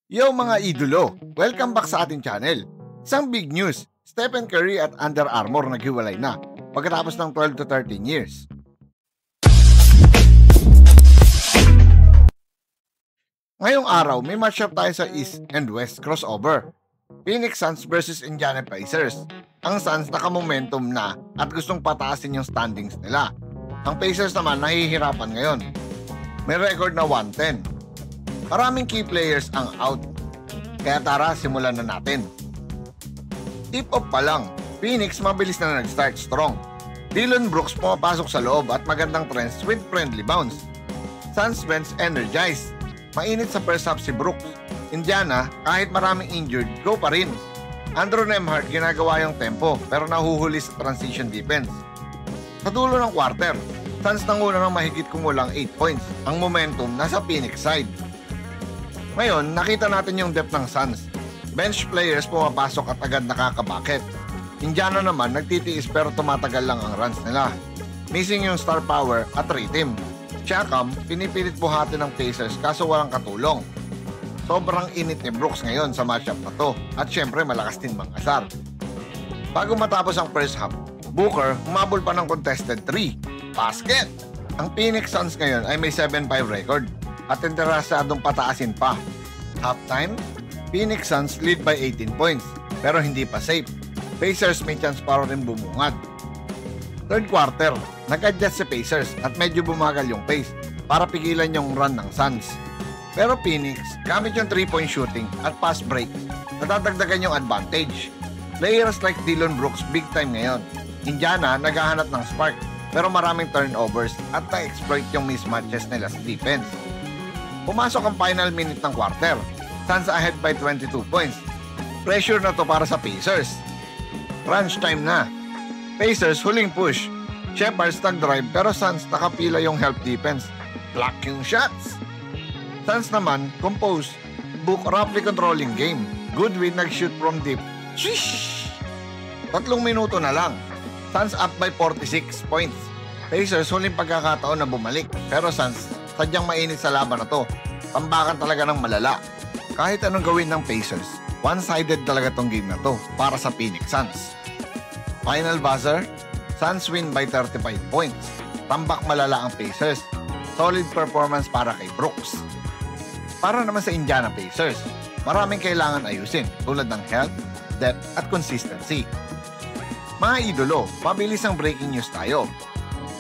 Yo mga idolo! Welcome back sa ating channel. Isang big news, Stephen Curry at Under Armour naghiwalay na pagkatapos ng 12 to 13 years. Ngayong araw, may matchup tayo sa East and West crossover. Phoenix Suns versus Indiana Pacers. Ang Suns naka-momentum na at gustong pataasin yung standings nila. Ang Pacers naman nahihirapan ngayon. May record na 110. Maraming key players ang out. Kaya tara, simulan na natin. Tip-off pa lang, Phoenix mabilis na nag-start strong. Dillon Brooks pumapasok sa loob at magandang trends with friendly bounce. Suns bench energized. Mainit sa first half si Brooks. Indiana, kahit maraming injured, go pa rin. Andrew Nembhard ginagawa yung tempo pero nahuhuli sa transition defense. Sa dulo ng quarter, Suns nanguna ng mahigit kumulang 8 points. Ang momentum nasa Phoenix side. Ngayon, nakita natin yung depth ng Suns. Bench players pumapasok at agad nakakabakit. Indiana naman nagtitiis pero tumatagal lang ang runs nila. Missing yung star power at rhythm. Siakam, pinipilit buhatin ng Pacers kaso walang katulong. Sobrang init ni Brooks ngayon sa matchup na to at syempre malakas din mangasar. Bago matapos ang first half, Booker humabol pa ng contested 3. Basket! Ang Phoenix Suns ngayon ay may 7-5 record at interesadong pataasin pa. Halftime, Phoenix Suns lead by 18 points pero hindi pa safe. Pacers may chance para rin bumungad. Third quarter, nag-adjust si Pacers at medyo bumagal yung pace para pigilan yung run ng Suns. Pero Phoenix, gamit yung 3-point shooting at fast break, nadadagdagan yung advantage. Players like Dillon Brooks big time ngayon. Indiana naghahanap ng spark pero maraming turnovers at na-exploit yung mismatches nila sa defense. Pumasok ang final minute ng quarter. Suns ahead by 22 points. Pressure na to para sa Pacers. Crunch time na. Pacers huling push. Shepard nag-drive pero Suns nakapila yung help defense. Block yung shots. Suns naman, compose. Book roughly controlling game. Goodwin nag-shoot from deep. Swish! 3 minuto na lang. Suns up by 46 points. Pacers huling pagkakataon na bumalik. Pero Suns, sadyang mainit sa laban na to. Tambakan talaga ng malala. Kahit anong gawin ng Pacers, one-sided talaga tong game na to para sa Phoenix Suns. Final buzzer, Suns win by 35 points. Tambak malala ang Pacers. Solid performance para kay Brooks. Para naman sa Indiana Pacers, maraming kailangan ayusin tulad ng health, depth at consistency. Mga idolo, mabilis ang breaking news tayo.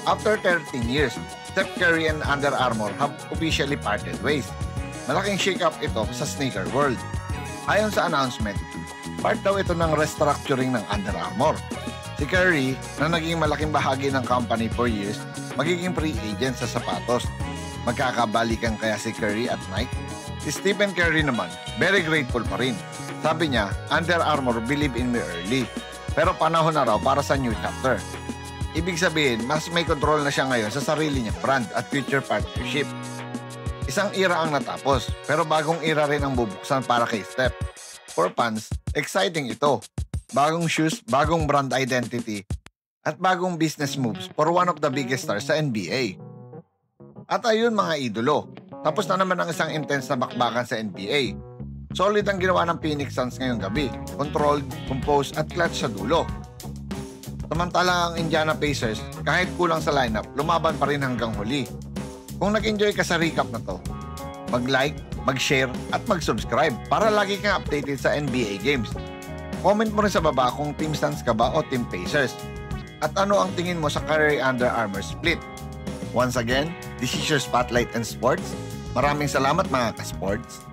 After 13 years, Steph Curry and Under Armour have officially parted ways. Malaking shake-up ito sa sneaker world. Ayon sa announcement, part daw ito ng restructuring ng Under Armour. Si Curry, na naging malaking bahagi ng company for years, magiging free agent sa sapatos. Magkakabalikan kaya si Curry at Nike? Si Stephen Curry naman, very grateful pa rin. Sabi niya, Under Armour believe in me early. Pero panahon na raw para sa new chapter. Ibig sabihin, mas may control na siya ngayon sa sarili niyang brand at future partnership. Isang era ang natapos, pero bagong era rin ang bubuksan para kay Steph. For fans, exciting ito. Bagong shoes, bagong brand identity, at bagong business moves for one of the biggest stars sa NBA. At ayun mga idolo, tapos na naman ang isang intense na bakbakan sa NBA. Solid ang ginawa ng Phoenix Suns ngayong gabi, controlled, composed at clutch sa dulo. Samantala ang Indiana Pacers, kahit kulang sa lineup, lumaban pa rin hanggang huli. Kung nag-enjoy ka sa recap na to, mag-like, mag-share at mag-subscribe para lagi kang updated sa NBA games. Comment mo rin sa baba kung Team Suns ka ba o Team Pacers. At ano ang tingin mo sa Curry Under Armour split? Once again, this is your Spotlight and Sports. Maraming salamat mga ka-sports.